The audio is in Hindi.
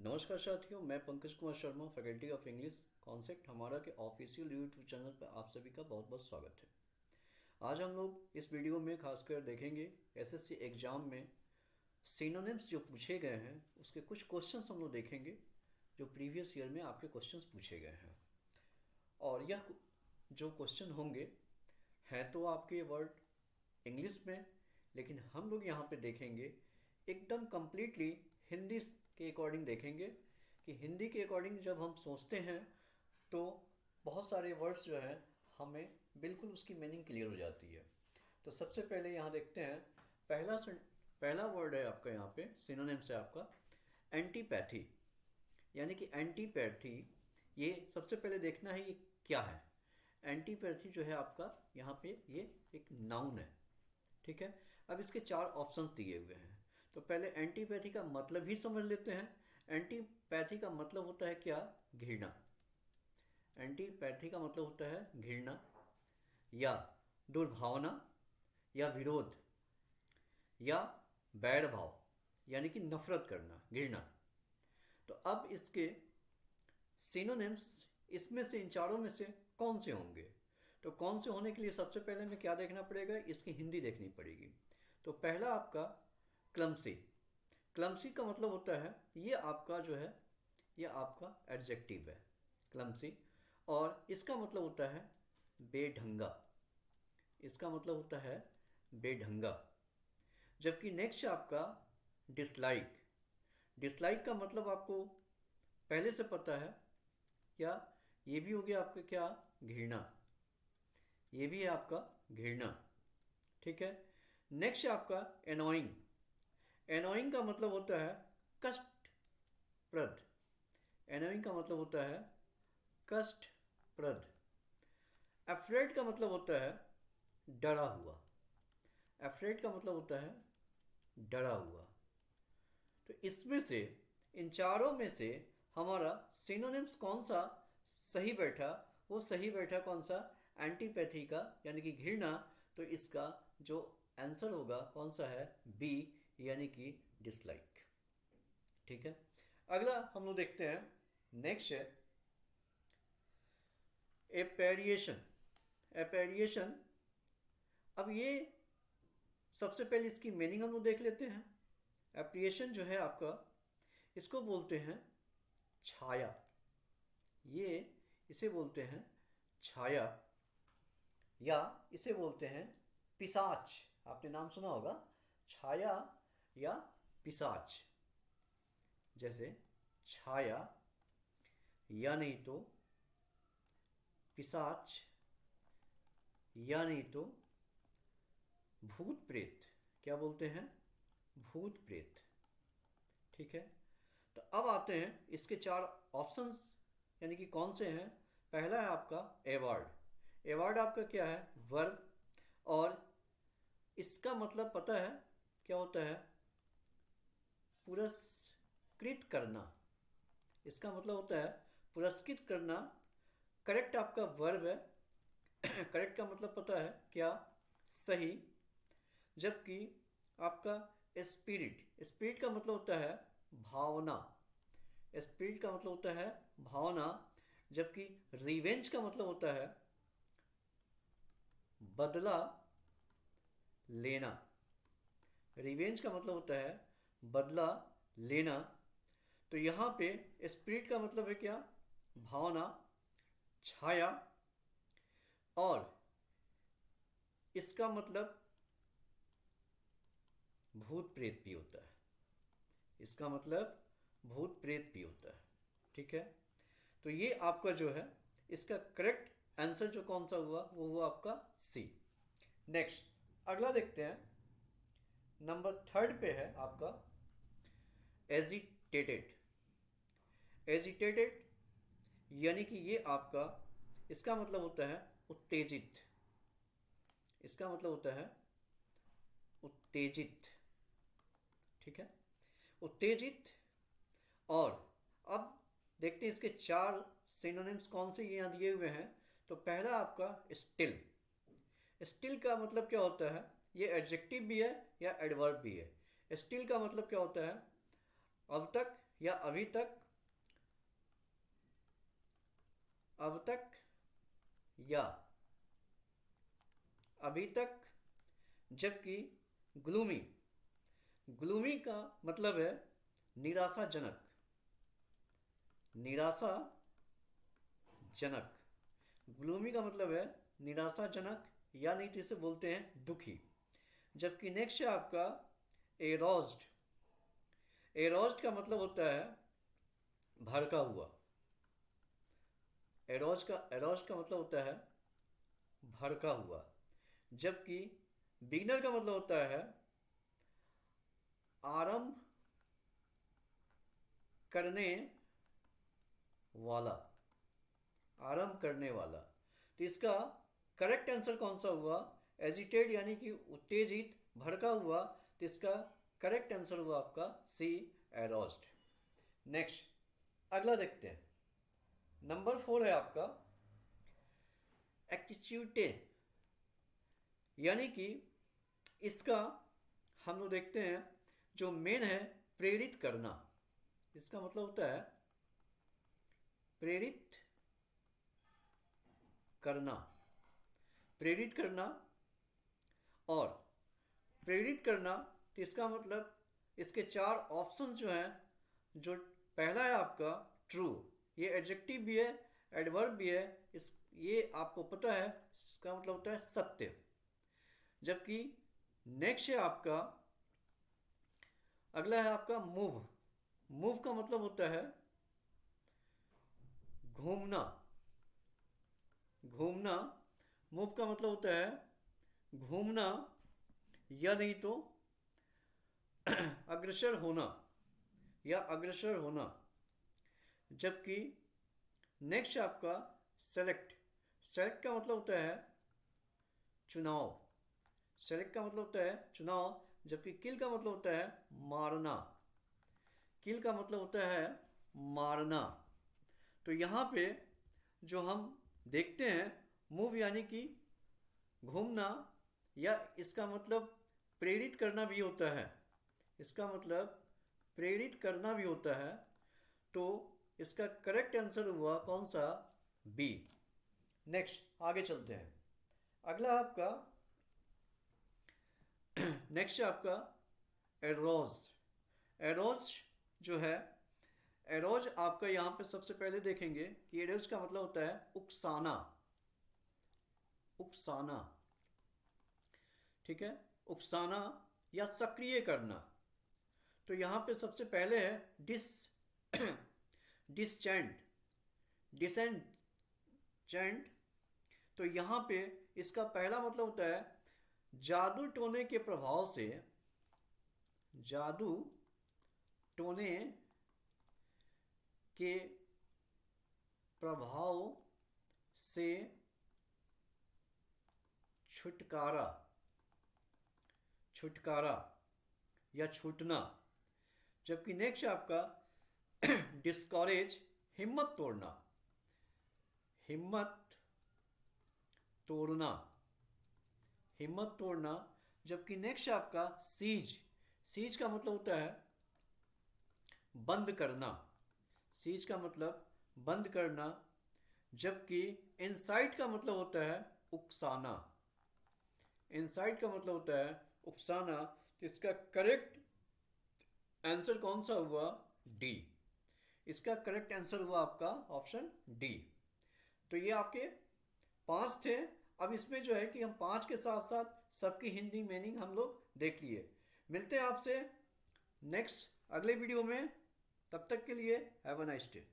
नमस्कार साथियों, मैं Pankaj Kumar Sharma, faculty of English concept हमारा के ऑफिशियल यूट्यूब चैनल पर आप सभी का बहुत बहुत स्वागत है। आज हम लोग इस वीडियो में खासकर देखेंगे एसएससी एग्ज़ाम में सिनोनिम्स जो पूछे गए हैं उसके कुछ क्वेश्चंस हम लोग देखेंगे जो प्रीवियस ईयर में आपके क्वेश्चंस पूछे गए हैं। और यह जो क्वेश्चन होंगे हैं तो आपके वर्ड इंग्लिश में, लेकिन हम लोग यहाँ पे देखेंगे एकदम कम्प्लीटली हिंदी के अकॉर्डिंग देखेंगे कि हिंदी के अकॉर्डिंग जब हम सोचते हैं तो बहुत सारे वर्ड्स जो हैं हमें बिल्कुल उसकी मीनिंग क्लियर हो जाती है। तो सबसे पहले यहाँ देखते हैं, पहला वर्ड है आपका यहाँ पे सिनोनिम से आपका एंटीपैथी, यानी कि एंटीपैथी। ये सबसे पहले देखना है ये क्या है। एंटीपैथी जो है आपका यहाँ पे ये एक नाउन है, ठीक है। अब इसके चार ऑप्शंस दिए हुए हैं, तो पहले एंटीपैथी का मतलब ही समझ लेते हैं। एंटीपैथी का मतलब होता है क्या? घृणा। एंटीपैथी का मतलब होता है घृणा या दुर्भावना या विरोध या बैर भाव, यानी कि नफरत करना, घृणा। तो अब इसके सिनोनिम्स इसमें से इन चारों में से कौन से होंगे? तो कौन से होने के लिए सबसे पहले हमें क्या देखना पड़ेगा? इसकी हिंदी देखनी पड़ेगी। तो पहला आपका क्लमसी। क्लमसी का मतलब होता है ये आपका जो है ये आपका एडजेक्टिव है क्लमसी, और इसका मतलब होता है बेढंगा। इसका मतलब होता है बेढंगा। जबकि नेक्स्ट आपका डिसलाइक। डिसलाइक का मतलब आपको पहले से पता है क्या? ये भी हो गया आपका क्या? घृणा। ये भी है आपका घृणा, ठीक है। नेक्स्ट आपका एनोइंग। एनोइंग का मतलब होता है कष्टप्रद। एनोइंग का मतलब होता है कष्टप्रद। अफ्रेड का मतलब होता है डरा हुआ। अफ्रेड का मतलब होता है डरा हुआ। तो इसमें से इन चारों में से हमारा सिनोनिम्स कौन सा सही बैठा? वो सही बैठा कौन सा? एंटीपैथी का, यानी कि घृणा। तो इसका जो आंसर होगा कौन सा है? बी, यानी कि डिसलाइक, ठीक है। अगला हम लोग देखते हैं, नेक्स्ट है एपेरिएशन। एपेरिएशन, अब ये सबसे पहले इसकी मीनिंग हम लोग देख लेते हैं। एप्रिएशन जो है आपका, इसको बोलते हैं छाया। ये इसे बोलते हैं छाया, या इसे बोलते हैं पिशाच। आपने नाम सुना होगा, छाया या पिशाच। जैसे छाया या नहीं तो पिशाच या नहीं तो भूत प्रेत। क्या बोलते हैं? भूत प्रेत, ठीक है। तो अब आते हैं इसके चार ऑप्शंस, यानी कि कौन से हैं। पहला है आपका एवार्ड। एवार्ड आपका क्या है? वर्ब, और इसका मतलब पता है क्या होता है? पुरस्कृत करना। इसका मतलब होता है पुरस्कृत करना। करेक्ट आपका वर्ब है। करेक्ट का मतलब पता है क्या? सही। जबकि आपका स्पिरिट, स्पिरिट का मतलब होता है भावना। स्पिरिट का मतलब होता है भावना। जबकि रिवेंज का मतलब होता है बदला लेना। रिवेंज का मतलब होता है बदला लेना। तो यहाँ पे स्पिरिट का मतलब है क्या? भावना, छाया, और इसका मतलब भूत प्रेत भी होता है। इसका मतलब भूत प्रेत भी होता है, ठीक है। तो ये आपका जो है इसका करेक्ट आंसर जो कौन सा हुआ वो हुआ आपका सी। नेक्स्ट अगला देखते हैं, नंबर थर्ड पे है आपका एजिटेटेड। एजिटेटेड यानी कि ये आपका, इसका मतलब होता है उत्तेजित। इसका मतलब होता है उत्तेजित, ठीक है, उत्तेजित। और अब देखते हैं इसके चार सिनोनिम्स कौन से यहाँ दिए हुए हैं। तो पहला आपका स्टिल। स्टिल का मतलब क्या होता है? ये एडजेक्टिव भी है या एडवर्ब भी है। स्टिल का मतलब क्या होता है? अब तक या अभी तक, अब तक या अभी तक। जबकि ग्लूमी, ग्लूमी का मतलब है निराशाजनक, निराशाजनक। ग्लूमी का मतलब है निराशाजनक, या नहीं तो इसे बोलते हैं दुखी। जबकि नेक्स्ट है आपका एरोज्ड। एरोज्ड का मतलब होता है भड़का हुआ। एरोज का मतलब होता है भड़का हुआ। जबकि बिगनर का मतलब होता है आरंभ करने वाला, आरंभ करने वाला। तो इसका करेक्ट आंसर कौन सा हुआ? एजिटेड यानी कि उत्तेजित, भड़का हुआ। तो इसका करेक्ट आंसर हुआ आपका सी, एरोज्ड। नेक्स्ट अगला देखते हैं। नंबर 4 है आपका एक्टिट्यूटे, यानी कि इसका हम लोग देखते हैं जो मेन है प्रेरित करना। इसका मतलब होता है प्रेरित करना, प्रेरित करना। और प्रेरित करना तो इसका मतलब इसके 4 ऑप्शन जो हैं, जो पहला है आपका ट्रू, ये एडजेक्टिव भी है, एडवर्ब भी है। इस ये आपको पता है, इसका मतलब होता है सत्य। जबकि नेक्स्ट है आपका, अगला है आपका मूव। मूव का मतलब होता है घूमना, घूमना। मूव का मतलब होता है घूमना, या नहीं तो अग्रसर होना, या अग्रसर होना। जबकि नेक्स्ट आपका सेलेक्ट। सेलेक्ट का मतलब होता है चुनाव, सेलेक्ट का मतलब होता है चुनाव। जबकि किल का मतलब होता है मारना, किल का मतलब होता है मारना। तो यहाँ पे जो हम देखते हैं मूव यानी कि घूमना, या इसका मतलब प्रेरित करना भी होता है, इसका मतलब प्रेरित करना भी होता है। तो इसका करेक्ट आंसर हुआ कौन सा? बी। नेक्स्ट आगे चलते हैं। अगला आपका नेक्स्ट है आपका एरोज। एरोज जो है, एरोज आपका यहाँ पे सबसे पहले देखेंगे कि एरोज का मतलब होता है उकसाना, उकसाना। ठीक है, उकसाना या सक्रिय करना। तो यहाँ पे सबसे पहले है डिसचेंट, डिसेंचेंट। तो यहाँ पे इसका पहला मतलब होता है जादू टोने के प्रभाव से, जादू टोने के प्रभाव से छुटकारा, छुटकारा या छूटना। जबकि नेक्स्ट आपका डिस्करेज, हिम्मत तोड़ना, हिम्मत तोड़ना, हिम्मत तोड़ना। जबकि नेक्स्ट आपका सीज। सीज का मतलब होता है बंद करना, सीज का मतलब बंद करना। जबकि इनसाइट का मतलब होता है उकसाना, इनसाइट का मतलब होता है उकसाना। इसका करेक्ट आंसर कौन सा हुआ? डी। इसका करेक्ट आंसर हुआ आपका ऑप्शन डी। तो ये आपके 5 थे। अब इसमें जो है कि हम 5 के साथ साथ सबकी हिंदी मीनिंग हम लोग देख लिए। मिलते हैं आपसे नेक्स्ट अगले वीडियो में। तब तक के लिए हैव अ नाइस डे।